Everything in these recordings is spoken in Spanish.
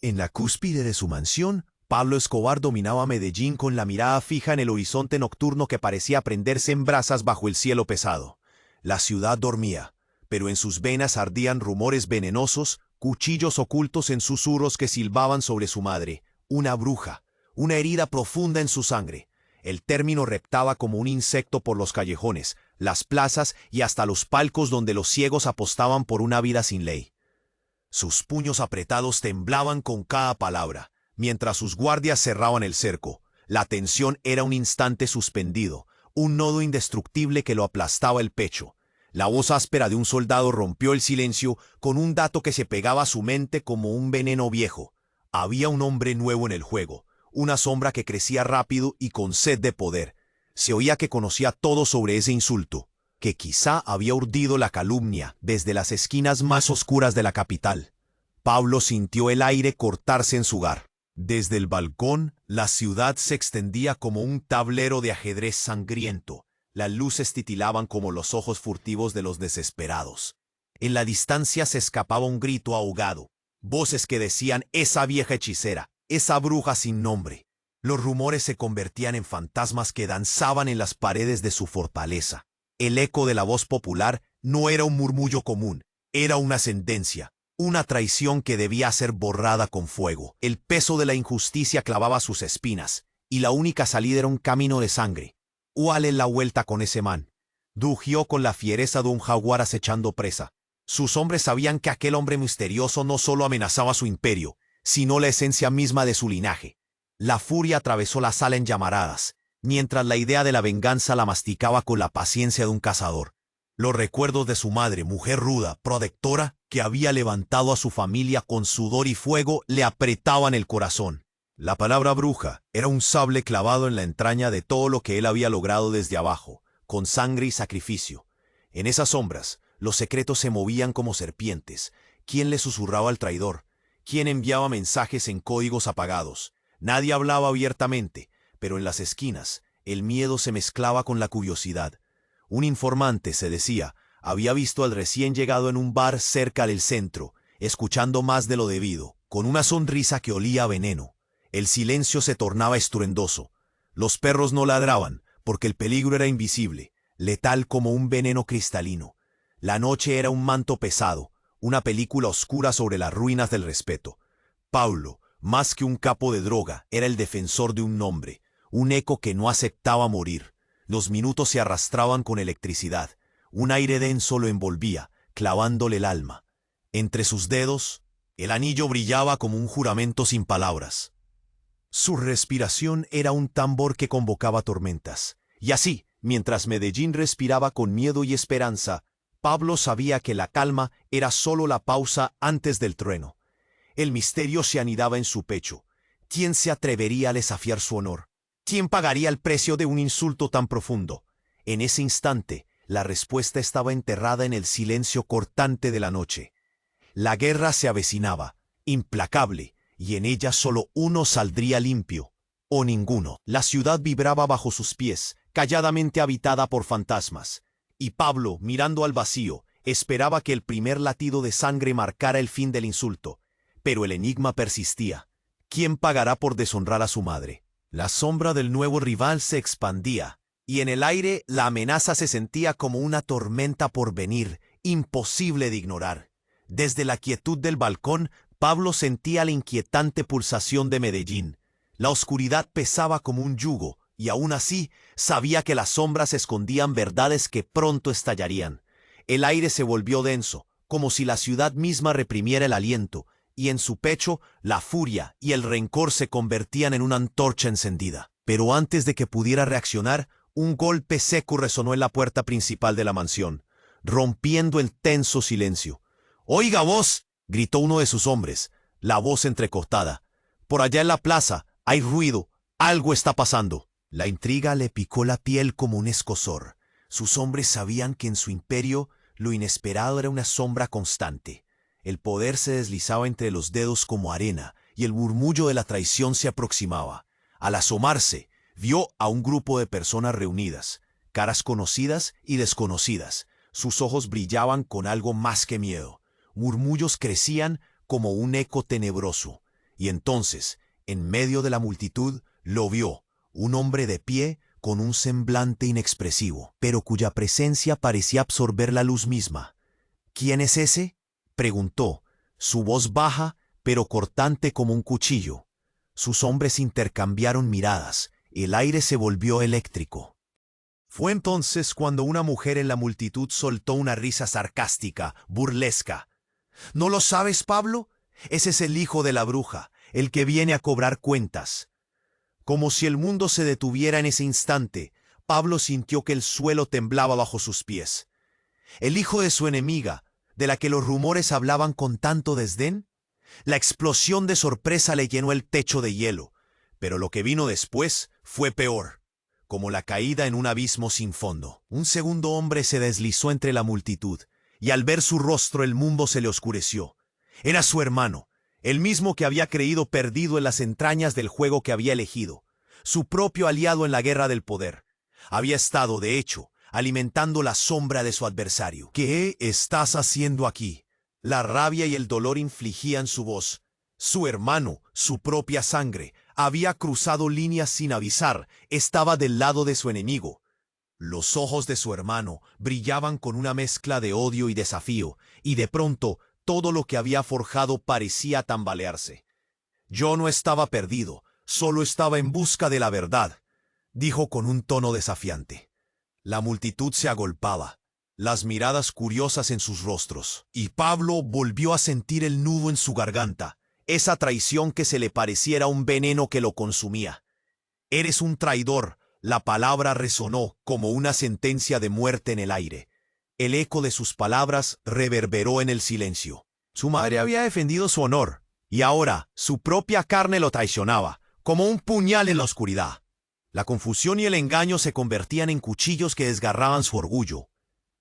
En la cúspide de su mansión, Pablo Escobar dominaba Medellín con la mirada fija en el horizonte nocturno que parecía prenderse en brasas bajo el cielo pesado. La ciudad dormía, pero en sus venas ardían rumores venenosos, cuchillos ocultos en susurros que silbaban sobre su madre, una bruja, una herida profunda en su sangre. El término reptaba como un insecto por los callejones, las plazas y hasta los palcos donde los ciegos apostaban por una vida sin ley. Sus puños apretados temblaban con cada palabra, mientras sus guardias cerraban el cerco. La tensión era un instante suspendido, un nodo indestructible que lo aplastaba el pecho. La voz áspera de un soldado rompió el silencio con un dato que se pegaba a su mente como un veneno viejo. Había un hombre nuevo en el juego, una sombra que crecía rápido y con sed de poder. Se oía que conocía todo sobre ese insulto, que quizá había urdido la calumnia desde las esquinas más oscuras de la capital. Pablo sintió el aire cortarse en su hogar. Desde el balcón, la ciudad se extendía como un tablero de ajedrez sangriento. Las luces titilaban como los ojos furtivos de los desesperados. En la distancia se escapaba un grito ahogado, voces que decían esa vieja hechicera, esa bruja sin nombre. Los rumores se convertían en fantasmas que danzaban en las paredes de su fortaleza. El eco de la voz popular no era un murmullo común, era una sentencia, una traición que debía ser borrada con fuego. El peso de la injusticia clavaba sus espinas, y la única salida era un camino de sangre. ¿Cuál es la vuelta con ese man? Rugió con la fiereza de un jaguar acechando presa. Sus hombres sabían que aquel hombre misterioso no solo amenazaba su imperio, sino la esencia misma de su linaje. La furia atravesó la sala en llamaradas, mientras la idea de la venganza la masticaba con la paciencia de un cazador. Los recuerdos de su madre, mujer ruda, protectora, que había levantado a su familia con sudor y fuego, le apretaban el corazón. La palabra bruja era un sable clavado en la entraña de todo lo que él había logrado desde abajo, con sangre y sacrificio. En esas sombras, los secretos se movían como serpientes. ¿Quién le susurraba al traidor? ¿Quién enviaba mensajes en códigos apagados? Nadie hablaba abiertamente, pero en las esquinas, el miedo se mezclaba con la curiosidad. Un informante, se decía, había visto al recién llegado en un bar cerca del centro, escuchando más de lo debido, con una sonrisa que olía a veneno. El silencio se tornaba estruendoso. Los perros no ladraban, porque el peligro era invisible, letal como un veneno cristalino. La noche era un manto pesado, una película oscura sobre las ruinas del respeto. Pablo, más que un capo de droga, era el defensor de un nombre, un eco que no aceptaba morir. Los minutos se arrastraban con electricidad. Un aire denso lo envolvía, clavándole el alma. Entre sus dedos, el anillo brillaba como un juramento sin palabras. Su respiración era un tambor que convocaba tormentas. Y así, mientras Medellín respiraba con miedo y esperanza, Pablo sabía que la calma era solo la pausa antes del trueno. El misterio se anidaba en su pecho. ¿Quién se atrevería a desafiar su honor? ¿Quién pagaría el precio de un insulto tan profundo? En ese instante, la respuesta estaba enterrada en el silencio cortante de la noche. La guerra se avecinaba, implacable, y en ella solo uno saldría limpio, o ninguno. La ciudad vibraba bajo sus pies, calladamente habitada por fantasmas. Y Pablo, mirando al vacío, esperaba que el primer latido de sangre marcara el fin del insulto. Pero el enigma persistía. ¿Quién pagará por deshonrar a su madre? La sombra del nuevo rival se expandía, y en el aire la amenaza se sentía como una tormenta por venir, imposible de ignorar. Desde la quietud del balcón, Pablo sentía la inquietante pulsación de Medellín. La oscuridad pesaba como un yugo, y aún así sabía que las sombras escondían verdades que pronto estallarían. El aire se volvió denso, como si la ciudad misma reprimiera el aliento, y en su pecho la furia y el rencor se convertían en una antorcha encendida. Pero antes de que pudiera reaccionar, un golpe seco resonó en la puerta principal de la mansión, rompiendo el tenso silencio. «¡Oiga vos!», gritó uno de sus hombres, la voz entrecortada. «Por allá en la plaza hay ruido, algo está pasando». La intriga le picó la piel como un escozor. Sus hombres sabían que en su imperio lo inesperado era una sombra constante. El poder se deslizaba entre los dedos como arena, y el murmullo de la traición se aproximaba. Al asomarse, vio a un grupo de personas reunidas, caras conocidas y desconocidas. Sus ojos brillaban con algo más que miedo. Murmullos crecían como un eco tenebroso, Y entonces, en medio de la multitud, lo vio, un hombre de pie, con un semblante inexpresivo, pero cuya presencia parecía absorber la luz misma. —¿Quién es ese? —preguntó, su voz baja, pero cortante como un cuchillo. Sus hombres intercambiaron miradas, el aire se volvió eléctrico. Fue entonces cuando una mujer en la multitud soltó una risa sarcástica, burlesca. —¿No lo sabes, Pablo? Ese es el hijo de la bruja, el que viene a cobrar cuentas. Como si el mundo se detuviera en ese instante, Pablo sintió que el suelo temblaba bajo sus pies. El hijo de su enemiga, de la que los rumores hablaban con tanto desdén. La explosión de sorpresa le llenó el techo de hielo, pero lo que vino después fue peor, como la caída en un abismo sin fondo. Un segundo hombre se deslizó entre la multitud, y al ver su rostro el mundo se le oscureció. Era su hermano, el mismo que había creído perdido en las entrañas del juego que había elegido, su propio aliado en la guerra del poder. Había estado, de hecho, alimentando la sombra de su adversario. —¿Qué estás haciendo aquí? La rabia y el dolor infligían su voz. Su hermano, su propia sangre, había cruzado líneas sin avisar, estaba del lado de su enemigo. Los ojos de su hermano brillaban con una mezcla de odio y desafío, y de pronto todo lo que había forjado parecía tambalearse. —Yo no estaba perdido, solo estaba en busca de la verdad —dijo con un tono desafiante. La multitud se agolpaba, las miradas curiosas en sus rostros, y Pablo volvió a sentir el nudo en su garganta, esa traición que se le pareciera un veneno que lo consumía. —Eres un traidor. La palabra resonó como una sentencia de muerte en el aire. El eco de sus palabras reverberó en el silencio. Su madre había defendido su honor, y ahora su propia carne lo traicionaba, como un puñal en la oscuridad. La confusión y el engaño se convertían en cuchillos que desgarraban su orgullo.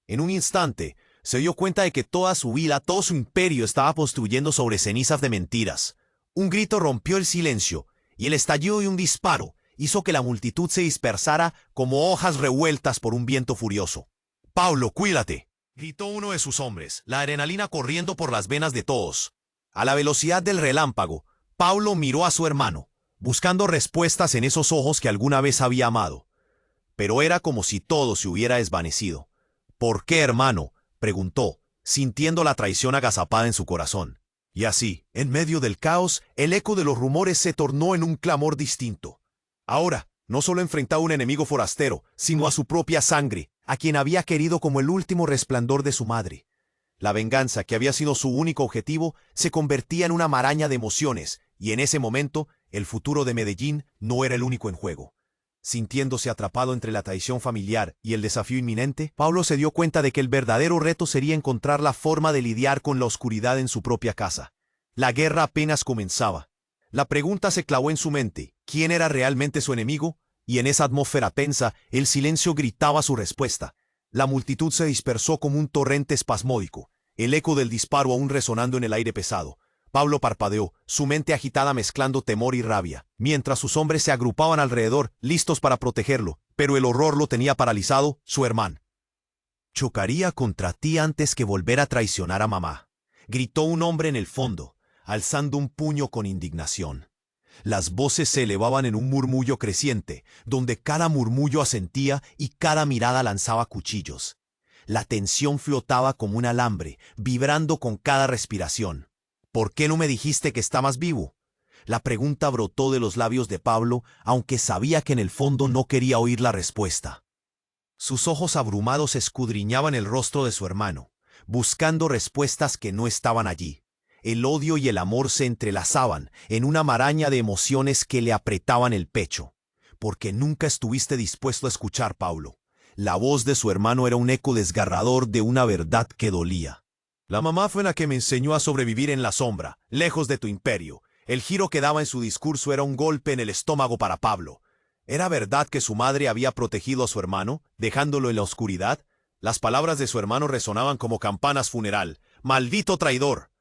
En un instante, se dio cuenta de que toda su vida, todo su imperio estaba construyendo sobre cenizas de mentiras. Un grito rompió el silencio, y el estallido de un disparo hizo que la multitud se dispersara como hojas revueltas por un viento furioso. —Pablo, cuídate —gritó uno de sus hombres, la adrenalina corriendo por las venas de todos. A la velocidad del relámpago, Pablo miró a su hermano, buscando respuestas en esos ojos que alguna vez había amado. Pero era como si todo se hubiera desvanecido. —¿Por qué, hermano? —preguntó, sintiendo la traición agazapada en su corazón. Y así, en medio del caos, el eco de los rumores se tornó en un clamor distinto. Ahora, no solo enfrentaba a un enemigo forastero, sino a su propia sangre, a quien había querido como el último resplandor de su madre. La venganza, que había sido su único objetivo, se convertía en una maraña de emociones, y en ese momento, el futuro de Medellín no era el único en juego. Sintiéndose atrapado entre la traición familiar y el desafío inminente, Pablo se dio cuenta de que el verdadero reto sería encontrar la forma de lidiar con la oscuridad en su propia casa. La guerra apenas comenzaba. La pregunta se clavó en su mente: ¿quién era realmente su enemigo? Y en esa atmósfera tensa, el silencio gritaba su respuesta. La multitud se dispersó como un torrente espasmódico, el eco del disparo aún resonando en el aire pesado. Pablo parpadeó, su mente agitada mezclando temor y rabia, mientras sus hombres se agrupaban alrededor, listos para protegerlo, pero el horror lo tenía paralizado. Su hermano chocaría contra ti antes que volver a traicionar a mamá, gritó un hombre en el fondo, alzando un puño con indignación. Las voces se elevaban en un murmullo creciente, donde cada murmullo asentía y cada mirada lanzaba cuchillos. La tensión flotaba como un alambre, vibrando con cada respiración. —¿Por qué no me dijiste que estabas vivo? La pregunta brotó de los labios de Pablo, aunque sabía que en el fondo no quería oír la respuesta. Sus ojos abrumados escudriñaban el rostro de su hermano, buscando respuestas que no estaban allí. El odio y el amor se entrelazaban en una maraña de emociones que le apretaban el pecho. —Porque nunca estuviste dispuesto a escuchar, Pablo. La voz de su hermano era un eco desgarrador de una verdad que dolía. La mamá fue la que me enseñó a sobrevivir en la sombra, lejos de tu imperio. El giro que daba en su discurso era un golpe en el estómago para Pablo. ¿Era verdad que su madre había protegido a su hermano, dejándolo en la oscuridad? Las palabras de su hermano resonaban como campanas funeral. ¡Maldito traidor!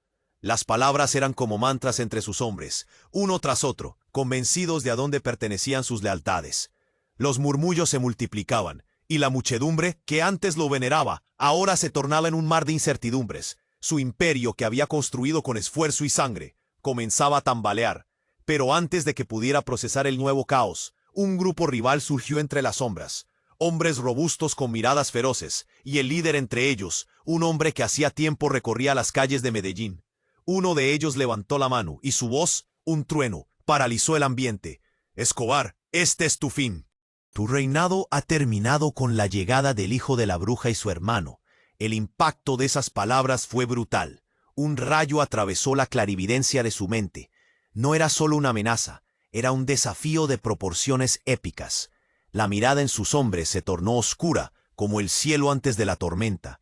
Las palabras eran como mantras entre sus hombres, uno tras otro, convencidos de a dónde pertenecían sus lealtades. Los murmullos se multiplicaban, y la muchedumbre, que antes lo veneraba, ahora se tornaba en un mar de incertidumbres. Su imperio, que había construido con esfuerzo y sangre, comenzaba a tambalear, pero antes de que pudiera procesar el nuevo caos, un grupo rival surgió entre las sombras. Hombres robustos con miradas feroces, y el líder entre ellos, un hombre que hacía tiempo recorría las calles de Medellín. Uno de ellos levantó la mano, y su voz, un trueno, paralizó el ambiente. Escobar, este es tu fin. Tu reinado ha terminado con la llegada del hijo de la bruja y su hermano. El impacto de esas palabras fue brutal. Un rayo atravesó la clarividencia de su mente. No era solo una amenaza, era un desafío de proporciones épicas. La mirada en sus hombres se tornó oscura, como el cielo antes de la tormenta,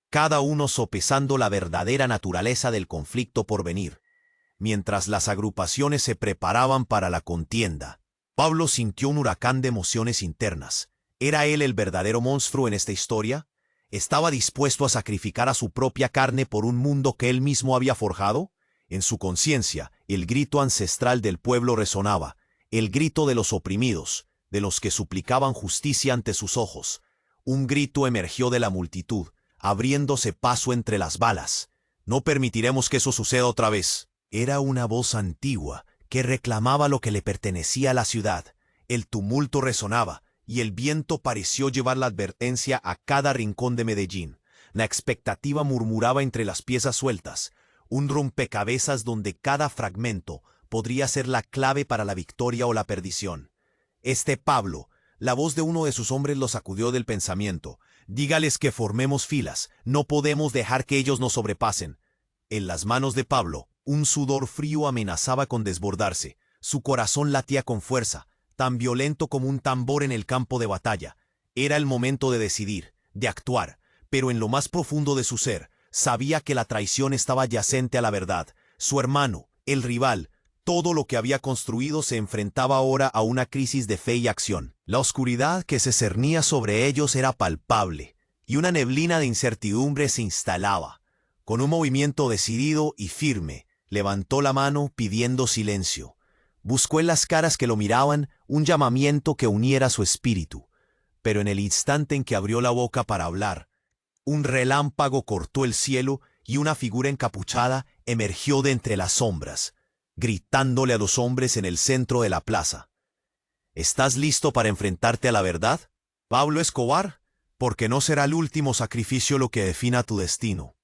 cada uno sopesando la verdadera naturaleza del conflicto por venir. Mientras las agrupaciones se preparaban para la contienda, Pablo sintió un huracán de emociones internas. ¿Era él el verdadero monstruo en esta historia? ¿Estaba dispuesto a sacrificar a su propia carne por un mundo que él mismo había forjado? En su conciencia, el grito ancestral del pueblo resonaba, el grito de los oprimidos, de los que suplicaban justicia ante sus ojos. Un grito emergió de la multitud, abriéndose paso entre las balas. No permitiremos que eso suceda otra vez. Era una voz antigua que reclamaba lo que le pertenecía a la ciudad. El tumulto resonaba, y el viento pareció llevar la advertencia a cada rincón de Medellín. La expectativa murmuraba entre las piezas sueltas, un rompecabezas donde cada fragmento podría ser la clave para la victoria o la perdición. Pablo, la voz de uno de sus hombres lo sacudió del pensamiento. Dígales que formemos filas, no podemos dejar que ellos nos sobrepasen. En las manos de Pablo, un sudor frío amenazaba con desbordarse. Su corazón latía con fuerza, tan violento como un tambor en el campo de batalla. Era el momento de decidir, de actuar, pero en lo más profundo de su ser, sabía que la traición estaba adyacente a la verdad. Su hermano, el rival, todo lo que había construido se enfrentaba ahora a una crisis de fe y acción. La oscuridad que se cernía sobre ellos era palpable, y una neblina de incertidumbre se instalaba. Con un movimiento decidido y firme, levantó la mano pidiendo silencio. Buscó en las caras que lo miraban un llamamiento que uniera su espíritu. Pero en el instante en que abrió la boca para hablar, un relámpago cortó el cielo y una figura encapuchada emergió de entre las sombras, gritándole a los hombres en el centro de la plaza. ¿Estás listo para enfrentarte a la verdad, Pablo Escobar? Porque no será el último sacrificio lo que defina tu destino.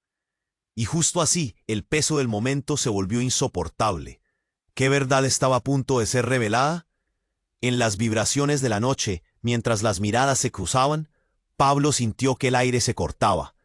Y justo así, el peso del momento se volvió insoportable. ¿Qué verdad estaba a punto de ser revelada? En las vibraciones de la noche, mientras las miradas se cruzaban, Pablo sintió que el aire se cortaba.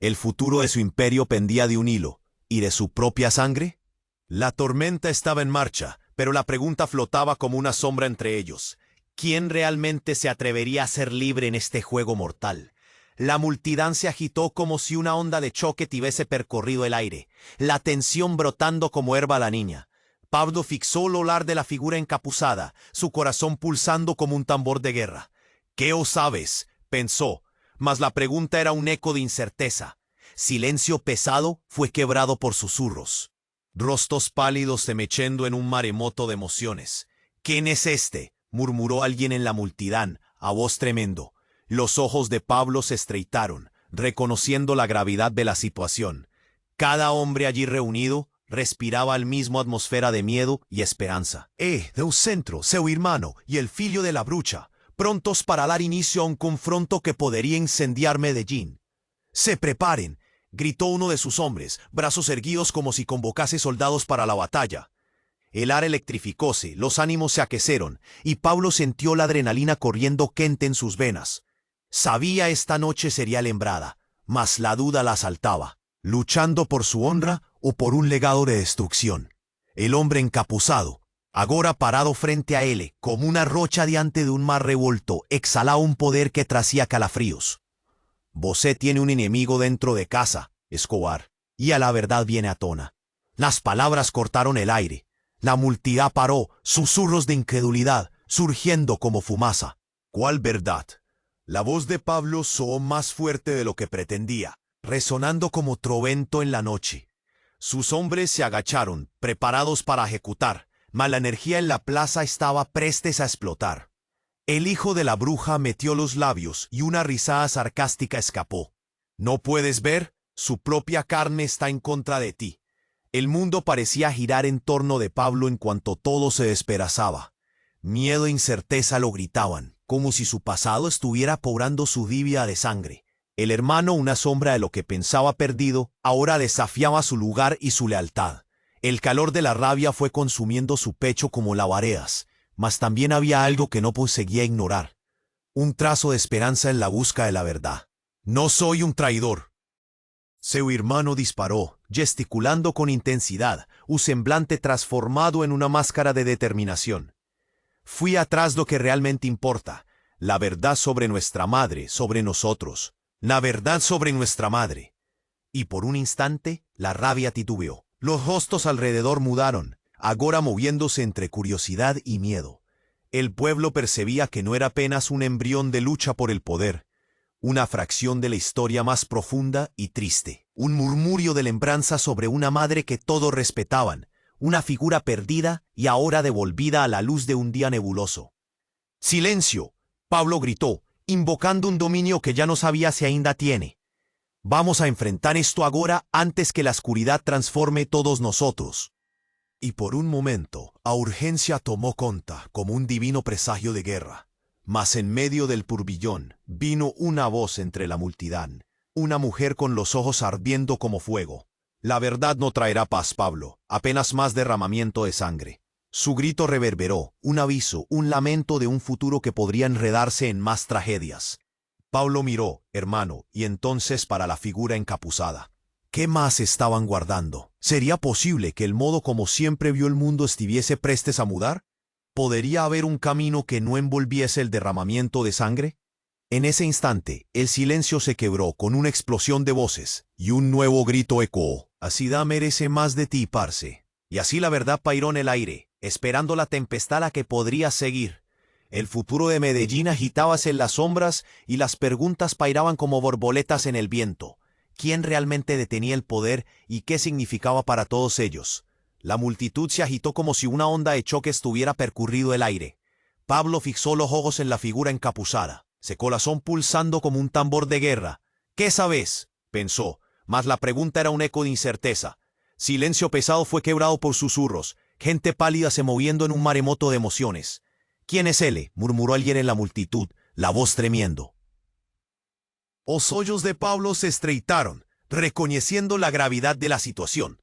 ¿El futuro de su imperio pendía de un hilo, y de su propia sangre? La tormenta estaba en marcha, pero la pregunta flotaba como una sombra entre ellos. ¿Quién realmente se atrevería a ser libre en este juego mortal? La multitud se agitó como si una onda de choque tuviese percorrido el aire, la tensión brotando como herba a la niña. Pablo fixó el olar de la figura encapuzada, su corazón pulsando como un tambor de guerra. «¿Qué os sabes?», pensó, mas la pregunta era un eco de incerteza. Silencio pesado fue quebrado por susurros. Rostros pálidos se mechando en un maremoto de emociones. «¿Quién es este?», murmuró alguien en la multitud, a voz tremendo. Los ojos de Pablo se estreitaron, reconociendo la gravedad de la situación. Cada hombre allí reunido respiraba la misma atmósfera de miedo y esperanza. Del centro, seu hermano y el filho de la brucha, prontos para dar inicio a un confronto que podría incendiar Medellín. «Se preparen», gritó uno de sus hombres, brazos erguidos como si convocase soldados para la batalla. El aire electrificóse, los ánimos se aquecieron, y Pablo sintió la adrenalina corriendo quente en sus venas. Sabía esta noche sería lembrada, mas la duda la asaltaba, luchando por su honra o por un legado de destrucción. El hombre encapuzado, agora parado frente a él, como una rocha diante de un mar revuelto, exhalaba un poder que tracía calafríos. «Vosé tiene un enemigo dentro de casa, Escobar, y a la verdad viene a tona». Las palabras cortaron el aire. La multitud paró, susurros de incredulidad, surgiendo como fumaza. «¿Cuál verdad?». La voz de Pablo sonó más fuerte de lo que pretendía, resonando como trovento en la noche. Sus hombres se agacharon, preparados para ejecutar, mas la energía en la plaza estaba prestes a explotar. El hijo de la bruja metió los labios y una risada sarcástica escapó. «¿No puedes ver? Su propia carne está en contra de ti. El mundo parecía girar en torno de Pablo en cuanto todo se despedazaba. Miedo e incerteza lo gritaban, como si su pasado estuviera cobrando su dívida de sangre. El hermano, una sombra de lo que pensaba perdido, ahora desafiaba su lugar y su lealtad. El calor de la rabia fue consumiendo su pecho como lavaredas, mas también había algo que no conseguía ignorar. Un trazo de esperanza en la busca de la verdad. «No soy un traidor». Su hermano disparó, gesticulando con intensidad, un semblante transformado en una máscara de determinación. «Fui atrás lo que realmente importa, la verdad sobre nuestra madre, sobre nosotros, la verdad sobre nuestra madre». Y por un instante, la rabia titubeó. Los rostros alrededor mudaron, agora moviéndose entre curiosidad y miedo. El pueblo percibía que no era apenas un embrión de lucha por el poder, una fracción de la historia más profunda y triste, un murmurio de lembranza sobre una madre que todos respetaban, una figura perdida y ahora devolvida a la luz de un día nebuloso. «¡Silencio!», Pablo gritó, invocando un dominio que ya no sabía si ainda tiene. «Vamos a enfrentar esto ahora antes que la oscuridad transforme todos nosotros». Y por un momento, a urgencia tomó conta como un divino presagio de guerra. Mas en medio del turbillón vino una voz entre la multitud, una mujer con los ojos ardiendo como fuego. «La verdad no traerá paz, Pablo, apenas más derramamiento de sangre». Su grito reverberó, un aviso, un lamento de un futuro que podría enredarse en más tragedias. Pablo miró, hermano, y entonces para la figura encapucada. ¿Qué más estaban guardando? ¿Sería posible que el modo como siempre vio el mundo estuviese prestes a mudar? ¿Podría haber un camino que no envolviese el derramamiento de sangre? En ese instante, el silencio se quebró con una explosión de voces, y un nuevo grito ecoó. «Así merece más de ti, parce». Y así la verdad pairó en el aire, esperando la tempestad a que podría seguir. El futuro de Medellín agitábase en las sombras y las preguntas pairaban como borboletas en el viento. ¿Quién realmente detenía el poder y qué significaba para todos ellos? La multitud se agitó como si una onda de choque estuviera percurrido el aire. Pablo fijó los ojos en la figura encapuzada, su corazón pulsando como un tambor de guerra. «¿Qué sabes?», pensó, mas la pregunta era un eco de incerteza. Silencio pesado fue quebrado por susurros, gente pálida se moviendo en un maremoto de emociones. «¿Quién es él?», murmuró alguien en la multitud, la voz tremiendo. Los ojos de Pablo se estreitaron, reconociendo la gravedad de la situación.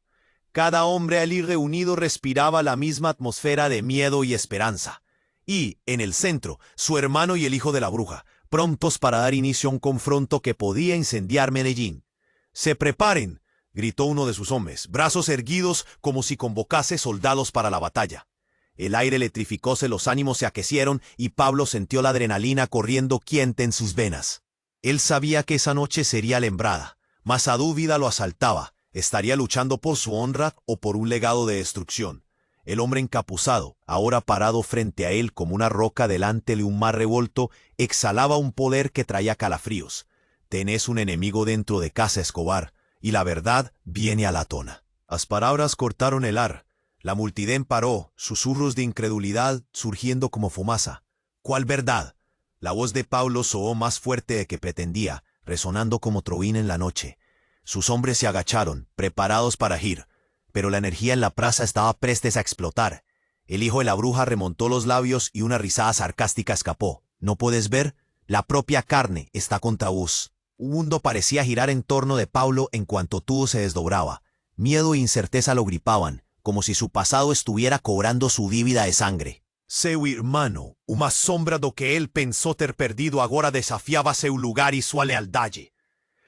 Cada hombre allí reunido respiraba la misma atmósfera de miedo y esperanza. Y, en el centro, su hermano y el hijo de la bruja, prontos para dar inicio a un confronto que podía incendiar Medellín. «¡Se preparen!», gritó uno de sus hombres, brazos erguidos como si convocase soldados para la batalla. El aire electrificóse, los ánimos se aquecieron y Pablo sintió la adrenalina corriendo quiente en sus venas. Él sabía que esa noche sería lembrada, mas a dúvida lo asaltaba. ¿Estaría luchando por su honra o por un legado de destrucción? El hombre encapuzado, ahora parado frente a él como una roca delante de un mar revuelto, exhalaba un poder que traía calafríos. «Tenés un enemigo dentro de casa, Escobar, y la verdad viene a la tona». Las palabras cortaron el ar. La multitud paró, susurros de incredulidad surgiendo como fumaza. «¿Cuál verdad?». La voz de Pablo soó más fuerte de que pretendía, resonando como trueno en la noche. Sus hombres se agacharon, preparados para agir, pero la energía en la plaza estaba prestes a explotar. El hijo de la bruja remontó los labios y una risada sarcástica escapó. «¿No puedes ver? La propia carne está contra vos». Un mundo parecía girar en torno de Pablo en cuanto todo se desdobraba. Miedo e incerteza lo gripaban, como si su pasado estuviera cobrando su dívida de sangre. Seu hermano, una sombra do que él pensó ter perdido agora desafiaba seu lugar y su lealdad.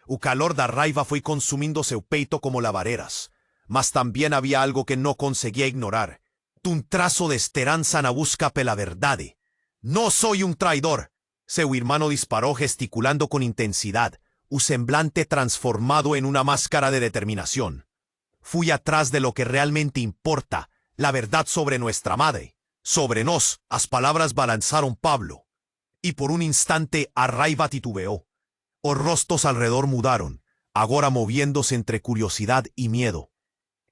O calor da raiva fue consumiendo seu peito como lavareras, mas también había algo que no conseguía ignorar. Un trazo de esperanza na busca pela verdade. «No soy un traidor». Seu hermano disparó gesticulando con intensidad, un semblante transformado en una máscara de determinación. «Fui atrás de lo que realmente importa, la verdad sobre nuestra madre. Sobre nos». Las palabras balanzaron Pablo, y por un instante a raiva titubeó. Los rostros alrededor mudaron, ahora moviéndose entre curiosidad y miedo.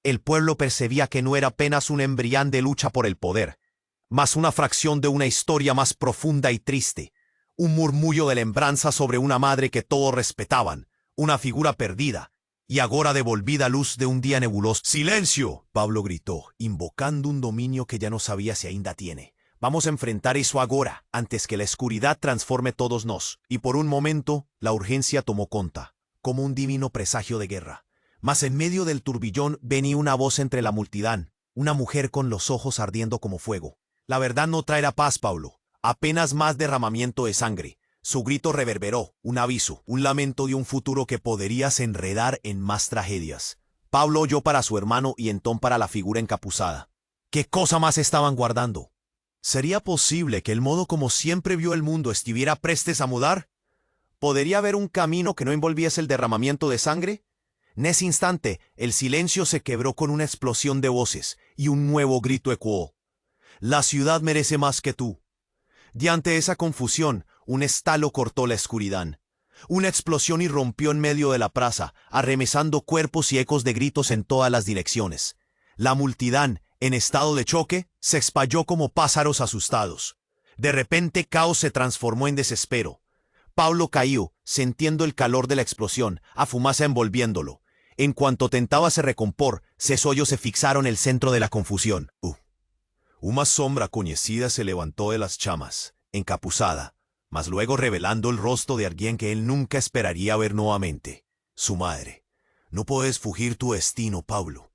El pueblo percibía que no era apenas un embrión de lucha por el poder, mas una fracción de una historia más profunda y triste, un murmullo de lembranza sobre una madre que todos respetaban, una figura perdida, y agora devolvida luz de un día nebuloso. ¡Silencio!, Pablo gritó, invocando un dominio que ya no sabía si ainda tiene. Vamos a enfrentar eso agora, antes que la oscuridad transforme todos nos. Y por un momento, la urgencia tomó conta, como un divino presagio de guerra. Mas en medio del turbillón venía una voz entre la multitud, una mujer con los ojos ardiendo como fuego. La verdad no traerá paz, Pablo, apenas más derramamiento de sangre. Su grito reverberó, un aviso, un lamento de un futuro que podrías enredar en más tragedias. Pablo oyó para su hermano y Entón para la figura encapuzada. ¿Qué cosa más estaban guardando? ¿Sería posible que el modo como siempre vio el mundo estuviera prestes a mudar? ¿Podría haber un camino que no envolviese el derramamiento de sangre? En ese instante, el silencio se quebró con una explosión de voces y un nuevo grito ecoó. La ciudad merece más que tú. Diante esa confusión, un estalo cortó la oscuridad. Una explosión irrumpió en medio de la plaza, arremesando cuerpos y ecos de gritos en todas las direcciones. La multitud, en estado de choque, se espalló como pájaros asustados. De repente, caos se transformó en desespero. Pablo cayó, sintiendo el calor de la explosión, a fumaza envolviéndolo. En cuanto tentaba se recompor, sus ojos se fixaron en el centro de la confusión. Una sombra conocida se levantó de las chamas, encapuzada, mas luego revelando el rostro de alguien que él nunca esperaría ver nuevamente. Su madre. No puedes fugir tu destino, Pablo.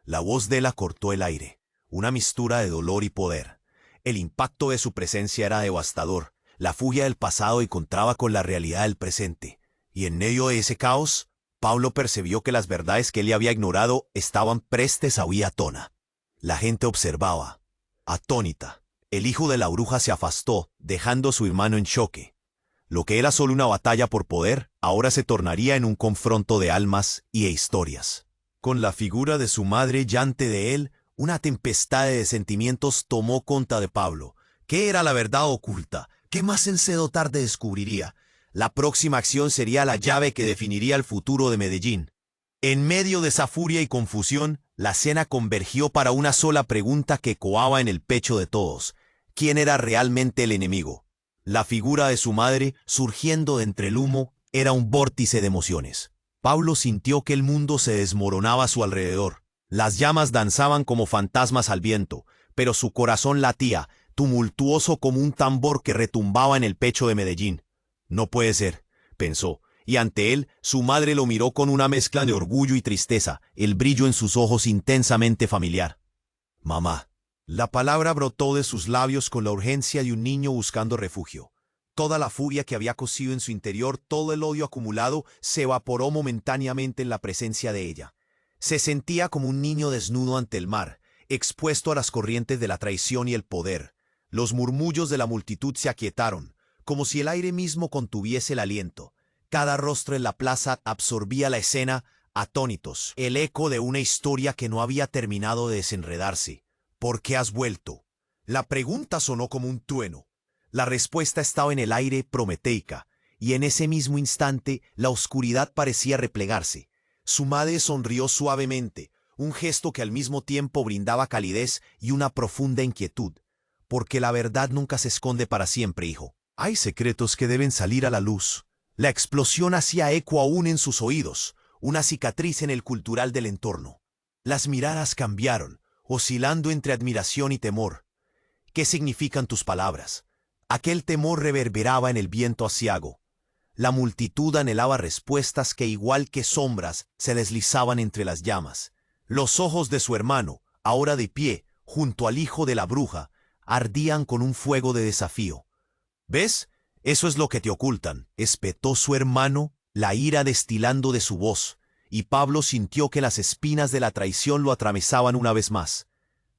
La voz de él cortó el aire, una mistura de dolor y poder. El impacto de su presencia era devastador. La furia del pasado encontraba con la realidad del presente. Y en medio de ese caos, Pablo percibió que las verdades que él había ignorado estaban prestes a huir a tona. La gente observaba. Atónita, el hijo de la bruja se afastó, dejando a su hermano en choque. Lo que era solo una batalla por poder, ahora se tornaría en un confronto de almas y historias. Con la figura de su madre llante de él, una tempestad de sentimientos tomó conta de Pablo. ¿Qué era la verdad oculta? ¿Qué más en cedo tarde descubriría? La próxima acción sería la llave que definiría el futuro de Medellín. En medio de esa furia y confusión, la escena convergió para una sola pregunta que ecoaba en el pecho de todos. ¿Quién era realmente el enemigo? La figura de su madre, surgiendo de entre el humo, era un vórtice de emociones. Pablo sintió que el mundo se desmoronaba a su alrededor. Las llamas danzaban como fantasmas al viento, pero su corazón latía, tumultuoso como un tambor que retumbaba en el pecho de Medellín. No puede ser, pensó. Y ante él, su madre lo miró con una mezcla de orgullo y tristeza, el brillo en sus ojos intensamente familiar. Mamá. La palabra brotó de sus labios con la urgencia de un niño buscando refugio. Toda la furia que había cocido en su interior, todo el odio acumulado, se evaporó momentáneamente en la presencia de ella. Se sentía como un niño desnudo ante el mar, expuesto a las corrientes de la traición y el poder. Los murmullos de la multitud se aquietaron, como si el aire mismo contuviese el aliento. Cada rostro en la plaza absorbía la escena, atónitos, el eco de una historia que no había terminado de desenredarse. ¿Por qué has vuelto? La pregunta sonó como un trueno. La respuesta estaba en el aire prometeica, y en ese mismo instante la oscuridad parecía replegarse. Su madre sonrió suavemente, un gesto que al mismo tiempo brindaba calidez y una profunda inquietud. Porque la verdad nunca se esconde para siempre, hijo. Hay secretos que deben salir a la luz. La explosión hacía eco aún en sus oídos, una cicatriz en el cultural del entorno. Las miradas cambiaron, oscilando entre admiración y temor. ¿Qué significan tus palabras? Aquel temor reverberaba en el viento aciago. La multitud anhelaba respuestas que, igual que sombras, se deslizaban entre las llamas. Los ojos de su hermano, ahora de pie, junto al hijo de la bruja, ardían con un fuego de desafío. ¿Ves? Eso es lo que te ocultan, espetó su hermano, la ira destilando de su voz, y Pablo sintió que las espinas de la traición lo atravesaban una vez más.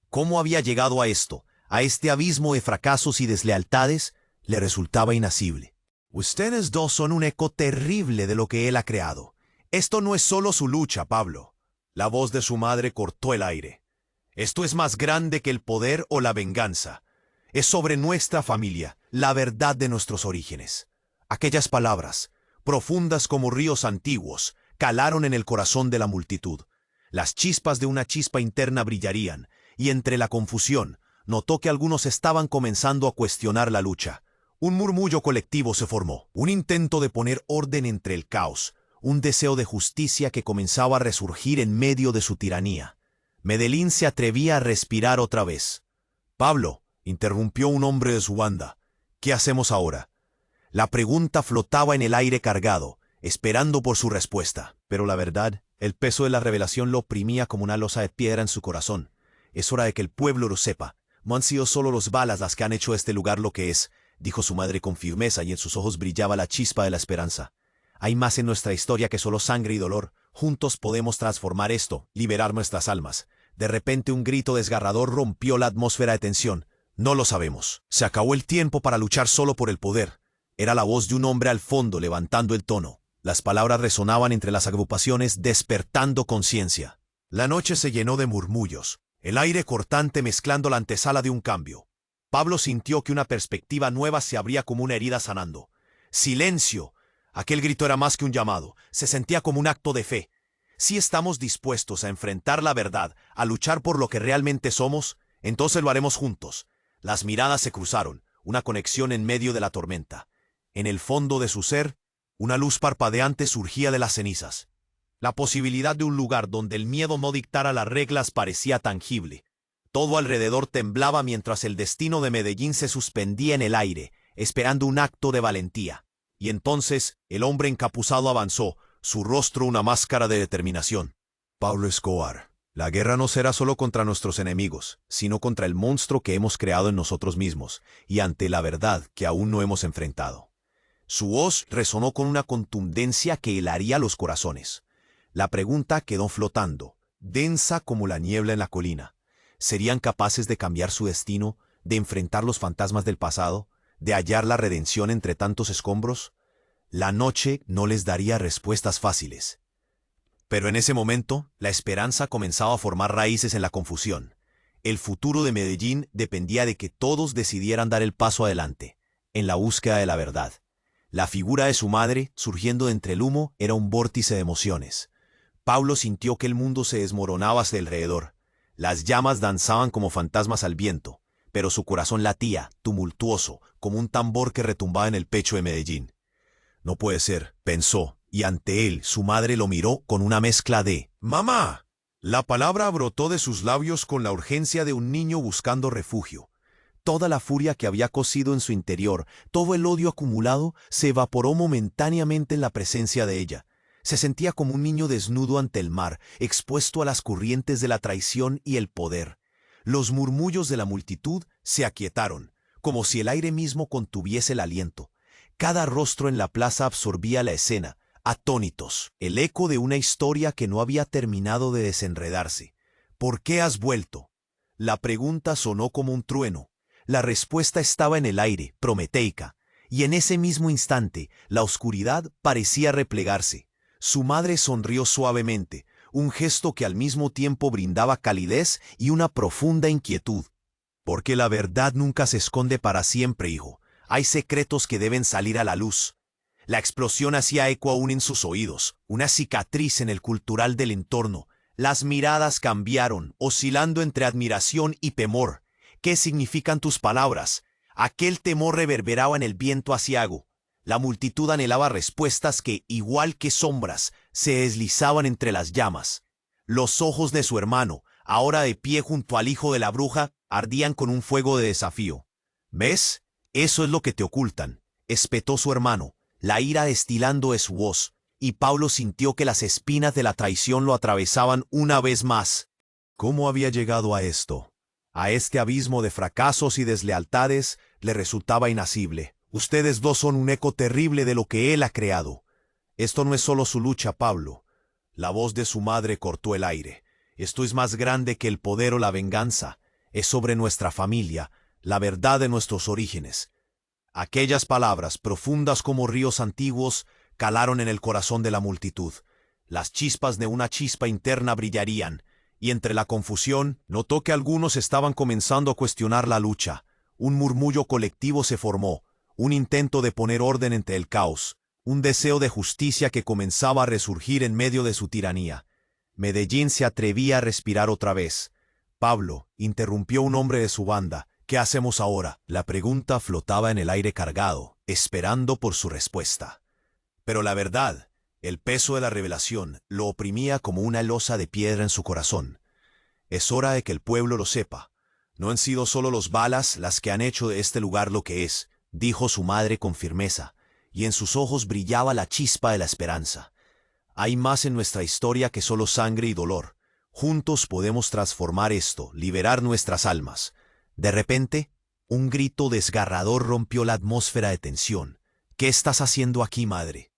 ¿Cómo había llegado a esto, a este abismo de fracasos y deslealtades? Le resultaba inasible. Ustedes dos son un eco terrible de lo que él ha creado. Esto no es solo su lucha, Pablo. La voz de su madre cortó el aire. Esto es más grande que el poder o la venganza. Es sobre nuestra familia, la verdad de nuestros orígenes. Aquellas palabras, profundas como ríos antiguos, calaron en el corazón de la multitud. Las chispas de una chispa interna brillarían, y entre la confusión, notó que algunos estaban comenzando a cuestionar la lucha. Un murmullo colectivo se formó, un intento de poner orden entre el caos, un deseo de justicia que comenzaba a resurgir en medio de su tiranía. Medellín se atrevía a respirar otra vez. «Pablo», interrumpió un hombre de su banda, «¿qué hacemos ahora?». La pregunta flotaba en el aire cargado, esperando por su respuesta. Pero la verdad, el peso de la revelación lo oprimía como una losa de piedra en su corazón. «Es hora de que el pueblo lo sepa. No han sido solo los balas las que han hecho este lugar lo que es», dijo su madre con firmeza, y en sus ojos brillaba la chispa de la esperanza. «Hay más en nuestra historia que solo sangre y dolor. Juntos podemos transformar esto, liberar nuestras almas». De repente un grito desgarrador rompió la atmósfera de tensión. «No lo sabemos. Se acabó el tiempo para luchar solo por el poder». Era la voz de un hombre al fondo levantando el tono. Las palabras resonaban entre las agrupaciones, despertando conciencia. La noche se llenó de murmullos, el aire cortante mezclando la antesala de un cambio. Pablo sintió que una perspectiva nueva se abría como una herida sanando. «¡Silencio!». Aquel grito era más que un llamado, se sentía como un acto de fe. Si estamos dispuestos a enfrentar la verdad, a luchar por lo que realmente somos, entonces lo haremos juntos. Las miradas se cruzaron, una conexión en medio de la tormenta. En el fondo de su ser, una luz parpadeante surgía de las cenizas. La posibilidad de un lugar donde el miedo no dictara las reglas parecía tangible. Todo alrededor temblaba mientras el destino de Medellín se suspendía en el aire, esperando un acto de valentía. Y entonces el hombre encapuzado avanzó, su rostro una máscara de determinación. «Pablo Escobar, la guerra no será solo contra nuestros enemigos, sino contra el monstruo que hemos creado en nosotros mismos, y ante la verdad que aún no hemos enfrentado». Su voz resonó con una contundencia que helaría los corazones. La pregunta quedó flotando, densa como la niebla en la colina. ¿Serían capaces de cambiar su destino, de enfrentar los fantasmas del pasado, de hallar la redención entre tantos escombros? La noche no les daría respuestas fáciles. Pero en ese momento, la esperanza comenzaba a formar raíces en la confusión. El futuro de Medellín dependía de que todos decidieran dar el paso adelante, en la búsqueda de la verdad. La figura de su madre, surgiendo de entre el humo, era un vórtice de emociones. Pablo sintió que el mundo se desmoronaba a su alrededor. Las llamas danzaban como fantasmas al viento, pero su corazón latía, tumultuoso, como un tambor que retumbaba en el pecho de Medellín. «No puede ser», pensó, y ante él su madre lo miró con una mezcla de «¡Mamá!». La palabra brotó de sus labios con la urgencia de un niño buscando refugio. Toda la furia que había cocido en su interior, todo el odio acumulado, se evaporó momentáneamente en la presencia de ella. Se sentía como un niño desnudo ante el mar, expuesto a las corrientes de la traición y el poder. Los murmullos de la multitud se aquietaron, como si el aire mismo contuviese el aliento. Cada rostro en la plaza absorbía la escena, atónitos, el eco de una historia que no había terminado de desenredarse. «¿Por qué has vuelto?». La pregunta sonó como un trueno. La respuesta estaba en el aire, prometeica, y en ese mismo instante la oscuridad parecía replegarse. Su madre sonrió suavemente, un gesto que al mismo tiempo brindaba calidez y una profunda inquietud. «Porque la verdad nunca se esconde para siempre, hijo. Hay secretos que deben salir a la luz». La explosión hacía eco aún en sus oídos, una cicatriz en el cultural del entorno. Las miradas cambiaron, oscilando entre admiración y temor. «¿Qué significan tus palabras?». Aquel temor reverberaba en el viento aciago. La multitud anhelaba respuestas que, igual que sombras, se deslizaban entre las llamas. Los ojos de su hermano, ahora de pie junto al hijo de la bruja, ardían con un fuego de desafío. «¿Ves? Eso es lo que te ocultan», espetó su hermano, la ira destilando de su voz, y Pablo sintió que las espinas de la traición lo atravesaban una vez más. ¿Cómo había llegado a esto? A este abismo de fracasos y deslealtades le resultaba inasible. Ustedes dos son un eco terrible de lo que él ha creado. Esto no es solo su lucha, Pablo. La voz de su madre cortó el aire. Esto es más grande que el poder o la venganza. Es sobre nuestra familia, la verdad de nuestros orígenes. Aquellas palabras, profundas como ríos antiguos, calaron en el corazón de la multitud. Las chispas de una chispa interna brillarían, y entre la confusión notó que algunos estaban comenzando a cuestionar la lucha. Un murmullo colectivo se formó, un intento de poner orden entre el caos, un deseo de justicia que comenzaba a resurgir en medio de su tiranía. Medellín se atrevía a respirar otra vez. «Pablo», interrumpió un hombre de su banda, «¿qué hacemos ahora?». La pregunta flotaba en el aire cargado, esperando por su respuesta. Pero la verdad, El peso de la revelación lo oprimía como una losa de piedra en su corazón. Es hora de que el pueblo lo sepa. No han sido solo los balas las que han hecho de este lugar lo que es, dijo su madre con firmeza, y en sus ojos brillaba la chispa de la esperanza. Hay más en nuestra historia que solo sangre y dolor. Juntos podemos transformar esto, liberar nuestras almas. De repente, un grito desgarrador rompió la atmósfera de tensión. ¿Qué estás haciendo aquí, madre?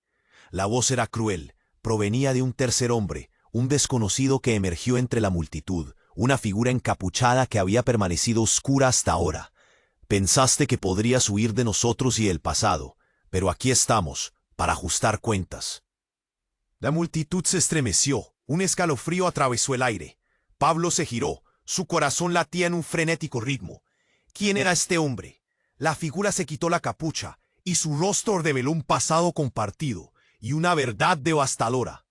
La voz era cruel, provenía de un tercer hombre, un desconocido que emergió entre la multitud, una figura encapuchada que había permanecido oscura hasta ahora. Pensaste que podrías huir de nosotros y el pasado, pero aquí estamos, para ajustar cuentas. La multitud se estremeció, un escalofrío atravesó el aire. Pablo se giró, su corazón latía en un frenético ritmo. ¿Quién era este hombre? La figura se quitó la capucha, y su rostro reveló un pasado compartido, y una verdad devastadora.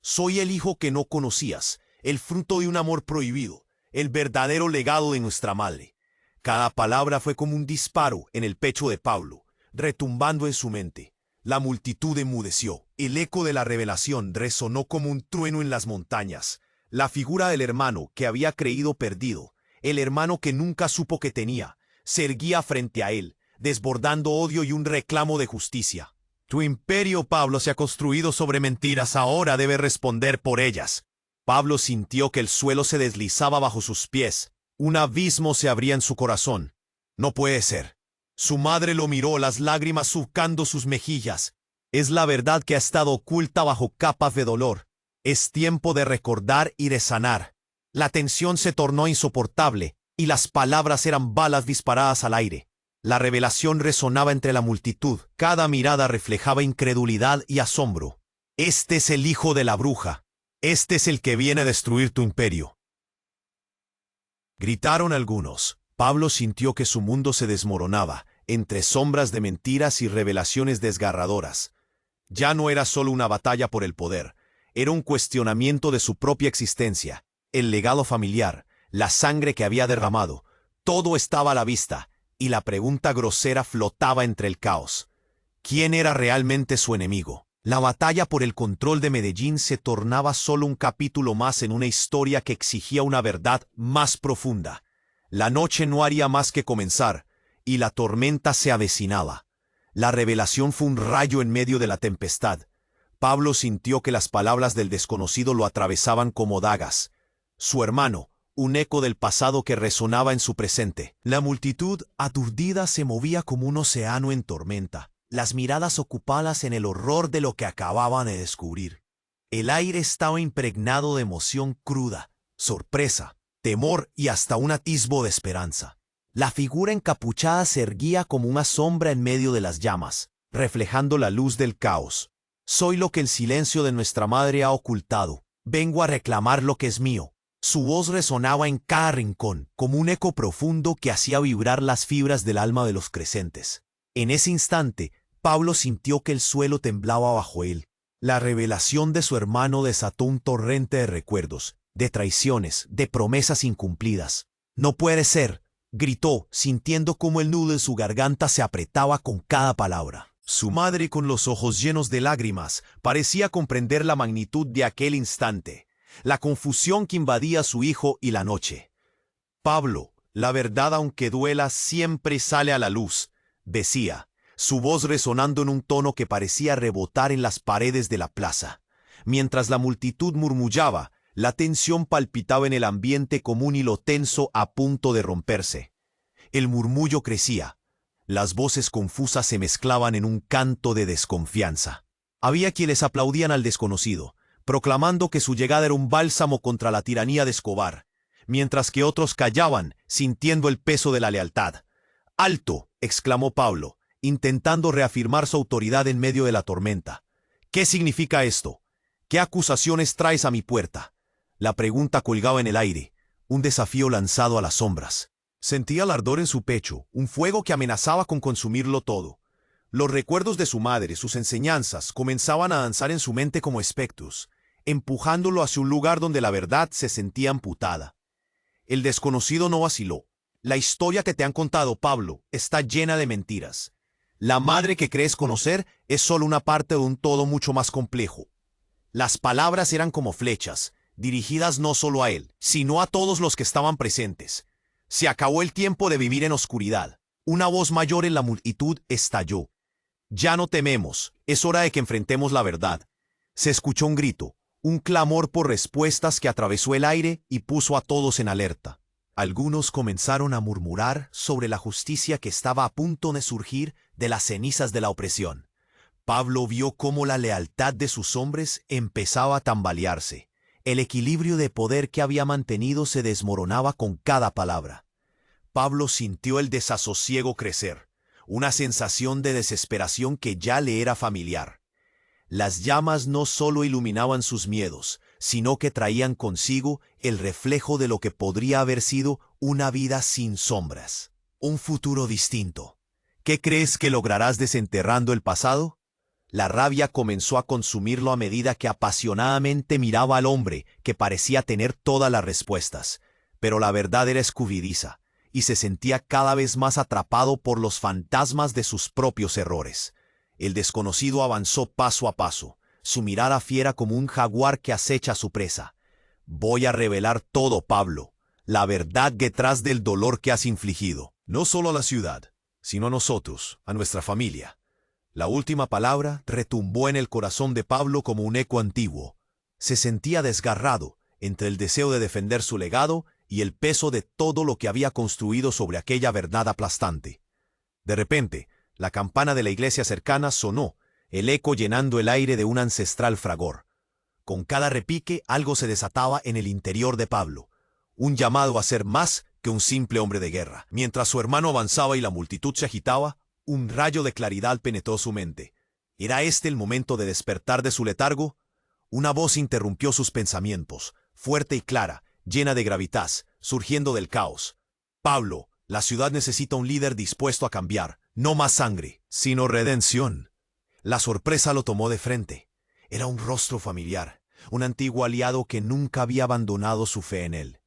Soy el hijo que no conocías, el fruto de un amor prohibido, el verdadero legado de nuestra madre. Cada palabra fue como un disparo en el pecho de Pablo, retumbando en su mente. La multitud enmudeció. El eco de la revelación resonó como un trueno en las montañas. La figura del hermano que había creído perdido, el hermano que nunca supo que tenía, se erguía frente a él, desbordando odio y un reclamo de justicia. Tu imperio, Pablo, se ha construido sobre mentiras, ahora debe responder por ellas. Pablo sintió que el suelo se deslizaba bajo sus pies. Un abismo se abría en su corazón. No puede ser. Su madre lo miró, las lágrimas surcando sus mejillas. Es la verdad que ha estado oculta bajo capas de dolor. Es tiempo de recordar y de sanar. La tensión se tornó insoportable, y las palabras eran balas disparadas al aire. La revelación resonaba entre la multitud. Cada mirada reflejaba incredulidad y asombro. Este es el hijo de la bruja. Este es el que viene a destruir tu imperio. Gritaron algunos. Pablo sintió que su mundo se desmoronaba, entre sombras de mentiras y revelaciones desgarradoras. Ya no era solo una batalla por el poder, era un cuestionamiento de su propia existencia, el legado familiar, la sangre que había derramado. Todo estaba a la vista, y la pregunta grosera flotaba entre el caos. ¿Quién era realmente su enemigo? La batalla por el control de Medellín se tornaba solo un capítulo más en una historia que exigía una verdad más profunda. La noche no haría más que comenzar, y la tormenta se avecinaba. La revelación fue un rayo en medio de la tempestad. Pablo sintió que las palabras del desconocido lo atravesaban como dagas. Su hermano, un eco del pasado que resonaba en su presente. La multitud, aturdida, se movía como un océano en tormenta, las miradas ocupadas en el horror de lo que acababan de descubrir. El aire estaba impregnado de emoción cruda, sorpresa, temor y hasta un atisbo de esperanza. La figura encapuchada se erguía como una sombra en medio de las llamas, reflejando la luz del caos. Soy lo que el silencio de nuestra madre ha ocultado. Vengo a reclamar lo que es mío. Su voz resonaba en cada rincón, como un eco profundo que hacía vibrar las fibras del alma de los creyentes. En ese instante, Pablo sintió que el suelo temblaba bajo él. La revelación de su hermano desató un torrente de recuerdos, de traiciones, de promesas incumplidas. «No puede ser», gritó, sintiendo cómo el nudo en su garganta se apretaba con cada palabra. Su madre, con los ojos llenos de lágrimas, parecía comprender la magnitud de aquel instante, la confusión que invadía a su hijo y la noche. «Pablo, la verdad, aunque duela, siempre sale a la luz», decía, su voz resonando en un tono que parecía rebotar en las paredes de la plaza. Mientras la multitud murmullaba, la tensión palpitaba en el ambiente como un hilo tenso a punto de romperse. El murmullo crecía. Las voces confusas se mezclaban en un canto de desconfianza. Había quienes aplaudían al desconocido, proclamando que su llegada era un bálsamo contra la tiranía de Escobar, mientras que otros callaban, sintiendo el peso de la lealtad. «¡Alto!», exclamó Pablo, intentando reafirmar su autoridad en medio de la tormenta. «¿Qué significa esto? ¿Qué acusaciones traes a mi puerta?». La pregunta colgaba en el aire, un desafío lanzado a las sombras. Sentía el ardor en su pecho, un fuego que amenazaba con consumirlo todo. Los recuerdos de su madre, sus enseñanzas, comenzaban a danzar en su mente como espectros, empujándolo hacia un lugar donde la verdad se sentía amputada. El desconocido no vaciló. «La historia que te han contado, Pablo, está llena de mentiras. La madre que crees conocer es solo una parte de un todo mucho más complejo. Las palabras eran como flechas, dirigidas no solo a él, sino a todos los que estaban presentes. Se acabó el tiempo de vivir en oscuridad. Una voz mayor en la multitud estalló. Ya no tememos, es hora de que enfrentemos la verdad. Se escuchó un grito, un clamor por respuestas que atravesó el aire y puso a todos en alerta. Algunos comenzaron a murmurar sobre la justicia que estaba a punto de surgir de las cenizas de la opresión. Pablo vio cómo la lealtad de sus hombres empezaba a tambalearse. El equilibrio de poder que había mantenido se desmoronaba con cada palabra. Pablo sintió el desasosiego crecer, una sensación de desesperación que ya le era familiar. Las llamas no solo iluminaban sus miedos, sino que traían consigo el reflejo de lo que podría haber sido una vida sin sombras, un futuro distinto. ¿Qué crees que lograrás desenterrando el pasado? La rabia comenzó a consumirlo a medida que apasionadamente miraba al hombre que parecía tener todas las respuestas, pero la verdad era escurridiza, y se sentía cada vez más atrapado por los fantasmas de sus propios errores. El desconocido avanzó paso a paso, su mirada fiera como un jaguar que acecha a su presa. Voy a revelar todo, Pablo, la verdad detrás del dolor que has infligido, no solo a la ciudad, sino a nosotros, a nuestra familia. La última palabra retumbó en el corazón de Pablo como un eco antiguo. Se sentía desgarrado entre el deseo de defender su legado y el peso de todo lo que había construido sobre aquella verdad aplastante. De repente, la campana de la iglesia cercana sonó, el eco llenando el aire de un ancestral fragor. Con cada repique algo se desataba en el interior de Pablo, un llamado a ser más que un simple hombre de guerra. Mientras su hermano avanzaba y la multitud se agitaba, un rayo de claridad penetró su mente. ¿Era este el momento de despertar de su letargo? Una voz interrumpió sus pensamientos, fuerte y clara, llena de gravitas, surgiendo del caos. Pablo, la ciudad necesita un líder dispuesto a cambiar, no más sangre, sino redención. La sorpresa lo tomó de frente. Era un rostro familiar, un antiguo aliado que nunca había abandonado su fe en él.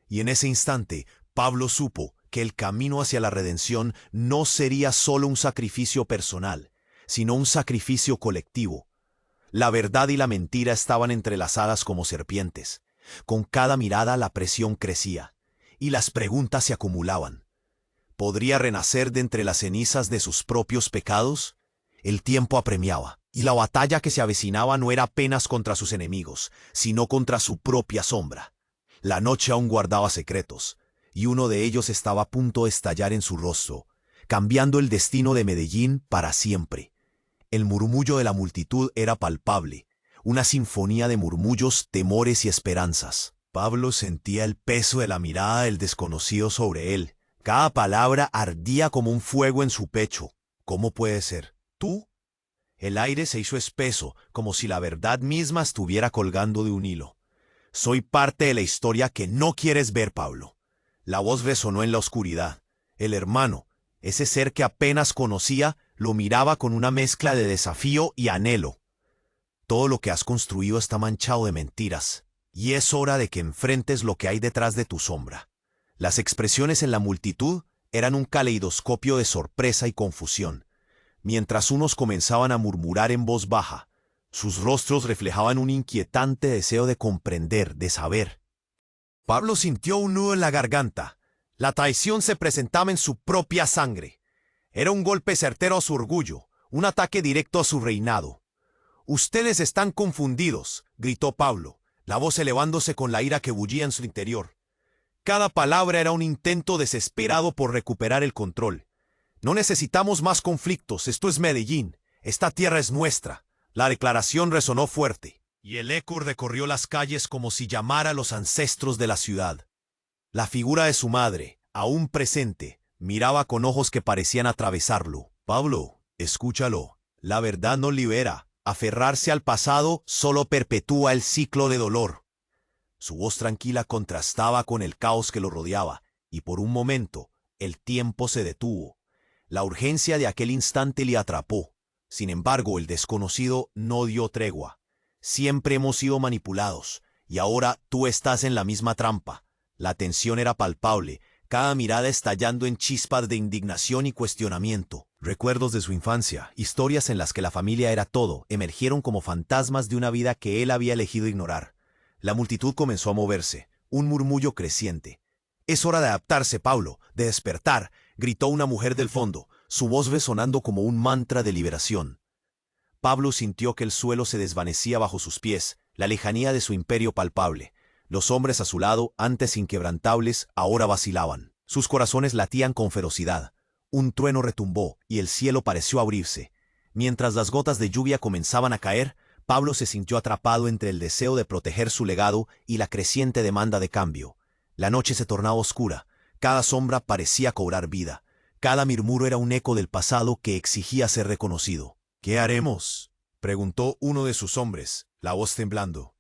Y en ese instante, Pablo supo que el camino hacia la redención no sería solo un sacrificio personal, sino un sacrificio colectivo. La verdad y la mentira estaban entrelazadas como serpientes. Con cada mirada la presión crecía, y las preguntas se acumulaban. ¿Podría renacer de entre las cenizas de sus propios pecados? El tiempo apremiaba, y la batalla que se avecinaba no era apenas contra sus enemigos, sino contra su propia sombra. La noche aún guardaba secretos, y uno de ellos estaba a punto de estallar en su rostro, cambiando el destino de Medellín para siempre. El murmullo de la multitud era palpable, una sinfonía de murmullos, temores y esperanzas. Pablo sentía el peso de la mirada del desconocido sobre él. Cada palabra ardía como un fuego en su pecho. ¿Cómo puede ser? ¿Tú? El aire se hizo espeso, como si la verdad misma estuviera colgando de un hilo. Soy parte de la historia que no quieres ver, Pablo. La voz resonó en la oscuridad. El hermano, ese ser que apenas conocía, lo miraba con una mezcla de desafío y anhelo. Todo lo que has construido está manchado de mentiras, y es hora de que enfrentes lo que hay detrás de tu sombra. Las expresiones en la multitud eran un caleidoscopio de sorpresa y confusión. Mientras unos comenzaban a murmurar en voz baja, sus rostros reflejaban un inquietante deseo de comprender, de saber. Pablo sintió un nudo en la garganta. La traición se presentaba en su propia sangre. Era un golpe certero a su orgullo, un ataque directo a su reinado. «Ustedes están confundidos», gritó Pablo, la voz elevándose con la ira que bullía en su interior. Cada palabra era un intento desesperado por recuperar el control. «No necesitamos más conflictos, esto es Medellín, esta tierra es nuestra». La declaración resonó fuerte, y el eco recorrió las calles como si llamara a los ancestros de la ciudad. La figura de su madre, aún presente, miraba con ojos que parecían atravesarlo. «Pablo, escúchalo, la verdad no libera. Aferrarse al pasado solo perpetúa el ciclo de dolor». Su voz tranquila contrastaba con el caos que lo rodeaba, y por un momento el tiempo se detuvo. La urgencia de aquel instante le atrapó. Sin embargo, el desconocido no dio tregua. «Siempre hemos sido manipulados, y ahora tú estás en la misma trampa». La tensión era palpable, cada mirada estallando en chispas de indignación y cuestionamiento. Recuerdos de su infancia, historias en las que la familia era todo, emergieron como fantasmas de una vida que él había elegido ignorar. La multitud comenzó a moverse, un murmullo creciente. «Es hora de adaptarse, Pablo, de despertar», gritó una mujer del fondo, su voz resonando como un mantra de liberación. Pablo sintió que el suelo se desvanecía bajo sus pies, la lejanía de su imperio palpable. Los hombres a su lado, antes inquebrantables, ahora vacilaban. Sus corazones latían con ferocidad. Un trueno retumbó y el cielo pareció abrirse. Mientras las gotas de lluvia comenzaban a caer, Pablo se sintió atrapado entre el deseo de proteger su legado y la creciente demanda de cambio. La noche se tornaba oscura. Cada sombra parecía cobrar vida. Cada murmuro era un eco del pasado que exigía ser reconocido. «¿Qué haremos?», preguntó uno de sus hombres, la voz temblando.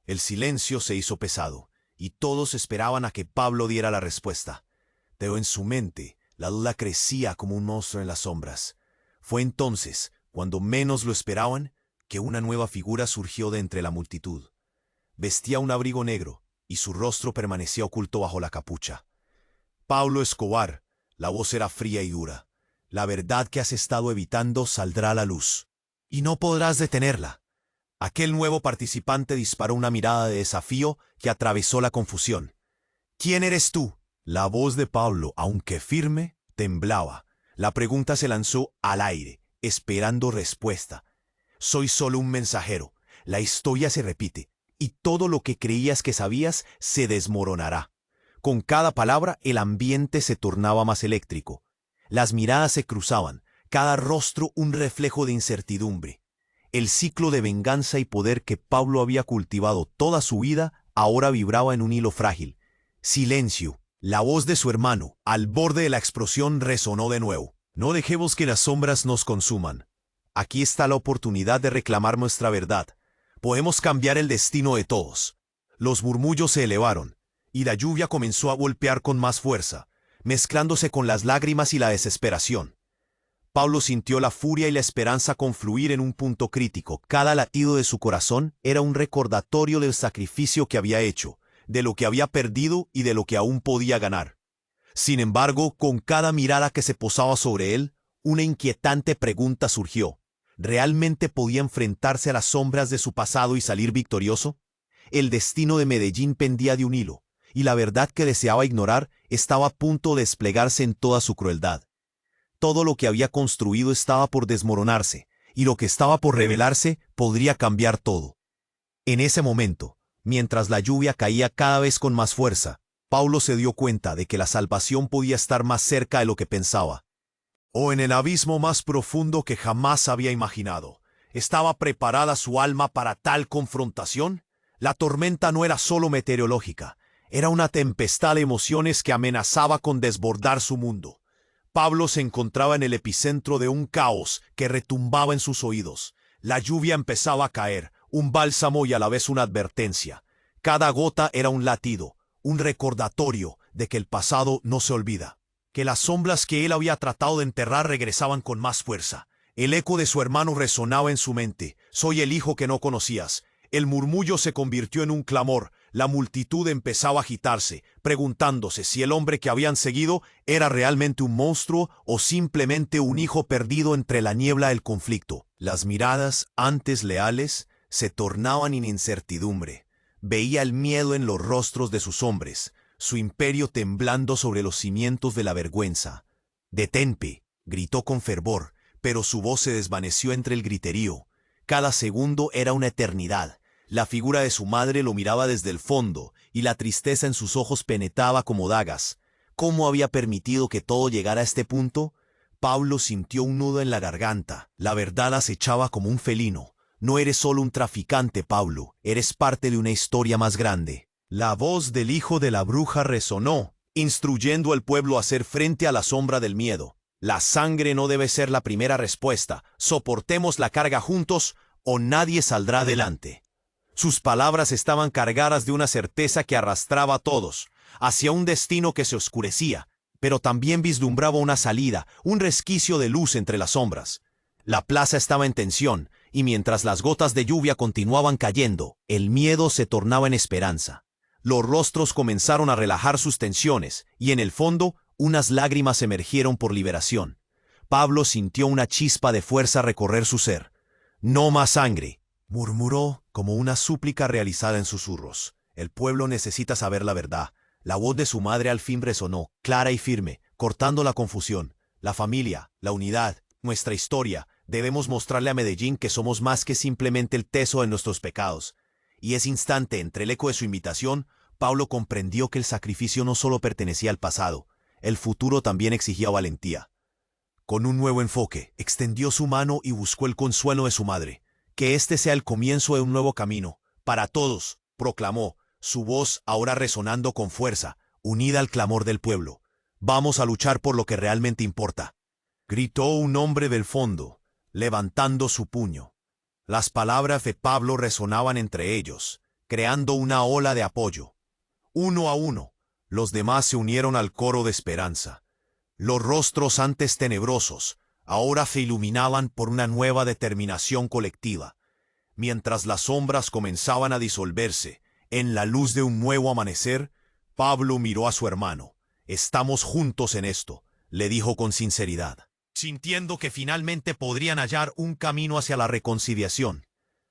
El silencio se hizo pesado, y todos esperaban a que Pablo diera la respuesta. Pero en su mente, la duda crecía como un monstruo en las sombras. Fue entonces, cuando menos lo esperaban, que una nueva figura surgió de entre la multitud. Vestía un abrigo negro, y su rostro permanecía oculto bajo la capucha. «Pablo Escobar», la voz era fría y dura. «La verdad que has estado evitando saldrá a la luz. Y no podrás detenerla». Aquel nuevo participante disparó una mirada de desafío que atravesó la confusión. «¿Quién eres tú?». La voz de Pablo, aunque firme, temblaba. La pregunta se lanzó al aire, esperando respuesta. «Soy solo un mensajero. La historia se repite, y todo lo que creías que sabías se desmoronará». Con cada palabra el ambiente se tornaba más eléctrico. Las miradas se cruzaban, cada rostro un reflejo de incertidumbre. El ciclo de venganza y poder que Pablo había cultivado toda su vida ahora vibraba en un hilo frágil. Silencio. La voz de su hermano, al borde de la explosión, resonó de nuevo. «No dejemos que las sombras nos consuman. Aquí está la oportunidad de reclamar nuestra verdad. Podemos cambiar el destino de todos». Los murmullos se elevaron, y la lluvia comenzó a golpear con más fuerza, mezclándose con las lágrimas y la desesperación. Pablo sintió la furia y la esperanza confluir en un punto crítico. Cada latido de su corazón era un recordatorio del sacrificio que había hecho, de lo que había perdido y de lo que aún podía ganar. Sin embargo, con cada mirada que se posaba sobre él, una inquietante pregunta surgió. ¿Realmente podía enfrentarse a las sombras de su pasado y salir victorioso? El destino de Medellín pendía de un hilo, y la verdad que deseaba ignorar estaba a punto de desplegarse en toda su crueldad. Todo lo que había construido estaba por desmoronarse, y lo que estaba por revelarse podría cambiar todo. En ese momento, mientras la lluvia caía cada vez con más fuerza, Pablo se dio cuenta de que la salvación podía estar más cerca de lo que pensaba. O en el abismo más profundo que jamás había imaginado. ¿Estaba preparada su alma para tal confrontación? La tormenta no era solo meteorológica, era una tempestad de emociones que amenazaba con desbordar su mundo. Pablo se encontraba en el epicentro de un caos que retumbaba en sus oídos. La lluvia empezaba a caer, un bálsamo y a la vez una advertencia. Cada gota era un latido, un recordatorio de que el pasado no se olvida, que las sombras que él había tratado de enterrar regresaban con más fuerza. El eco de su hermano resonaba en su mente. «Soy el hijo que no conocías». El murmullo se convirtió en un clamor. La multitud empezaba a agitarse, preguntándose si el hombre que habían seguido era realmente un monstruo o simplemente un hijo perdido entre la niebla del conflicto. Las miradas, antes leales, se tornaban en incertidumbre. Veía el miedo en los rostros de sus hombres, su imperio temblando sobre los cimientos de la vergüenza. «Detente», gritó con fervor, pero su voz se desvaneció entre el griterío. Cada segundo era una eternidad. La figura de su madre lo miraba desde el fondo, y la tristeza en sus ojos penetraba como dagas. ¿Cómo había permitido que todo llegara a este punto? Pablo sintió un nudo en la garganta. La verdad acechaba como un felino. «No eres solo un traficante, Pablo, eres parte de una historia más grande». La voz del hijo de la bruja resonó, instruyendo al pueblo a hacer frente a la sombra del miedo. «La sangre no debe ser la primera respuesta. Soportemos la carga juntos o nadie saldrá adelante». Sus palabras estaban cargadas de una certeza que arrastraba a todos, hacia un destino que se oscurecía, pero también vislumbraba una salida, un resquicio de luz entre las sombras. La plaza estaba en tensión, y mientras las gotas de lluvia continuaban cayendo, el miedo se tornaba en esperanza. Los rostros comenzaron a relajar sus tensiones, y en el fondo, unas lágrimas emergieron por liberación. Pablo sintió una chispa de fuerza recorrer su ser. «No más sangre», murmuró como una súplica realizada en susurros. «El pueblo necesita saber la verdad». La voz de su madre al fin resonó, clara y firme, cortando la confusión. La familia, la unidad, nuestra historia, debemos mostrarle a Medellín que somos más que simplemente el teso de nuestros pecados. Y ese instante, entre el eco de su invitación, Pablo comprendió que el sacrificio no solo pertenecía al pasado, el futuro también exigía valentía. Con un nuevo enfoque, extendió su mano y buscó el consuelo de su madre. «Que este sea el comienzo de un nuevo camino, para todos», proclamó, su voz ahora resonando con fuerza, unida al clamor del pueblo. «Vamos a luchar por lo que realmente importa», gritó un hombre del fondo, levantando su puño. Las palabras de Pablo resonaban entre ellos, creando una ola de apoyo. Uno a uno, los demás se unieron al coro de esperanza. Los rostros antes tenebrosos, ahora se iluminaban por una nueva determinación colectiva. Mientras las sombras comenzaban a disolverse, en la luz de un nuevo amanecer, Pablo miró a su hermano. «Estamos juntos en esto», le dijo con sinceridad, sintiendo que finalmente podrían hallar un camino hacia la reconciliación.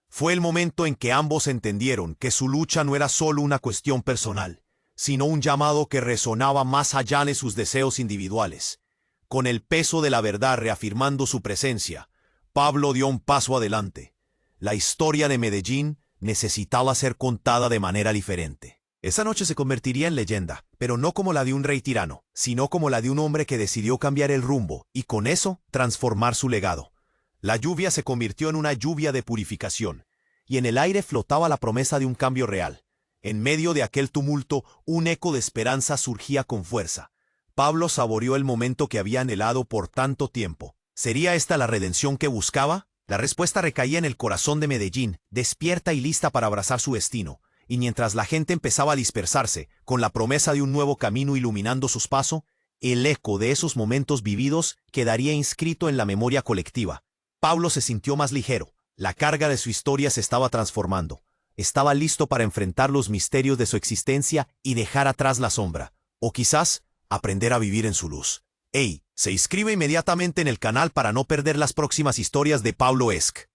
Fue el momento en que ambos entendieron que su lucha no era solo una cuestión personal, sino un llamado que resonaba más allá de sus deseos individuales. Con el peso de la verdad reafirmando su presencia, Pablo dio un paso adelante. La historia de Medellín necesitaba ser contada de manera diferente. Esa noche se convertiría en leyenda, pero no como la de un rey tirano, sino como la de un hombre que decidió cambiar el rumbo y con eso transformar su legado. La lluvia se convirtió en una lluvia de purificación, y en el aire flotaba la promesa de un cambio real. En medio de aquel tumulto, un eco de esperanza surgía con fuerza. Pablo saboreó el momento que había anhelado por tanto tiempo. ¿Sería esta la redención que buscaba? La respuesta recaía en el corazón de Medellín, despierta y lista para abrazar su destino. Y mientras la gente empezaba a dispersarse, con la promesa de un nuevo camino iluminando sus pasos, el eco de esos momentos vividos quedaría inscrito en la memoria colectiva. Pablo se sintió más ligero. La carga de su historia se estaba transformando. Estaba listo para enfrentar los misterios de su existencia y dejar atrás la sombra. O quizás, aprender a vivir en su luz. ¡Hey! Se inscribe inmediatamente en el canal para no perder las próximas historias de Pablo Esc.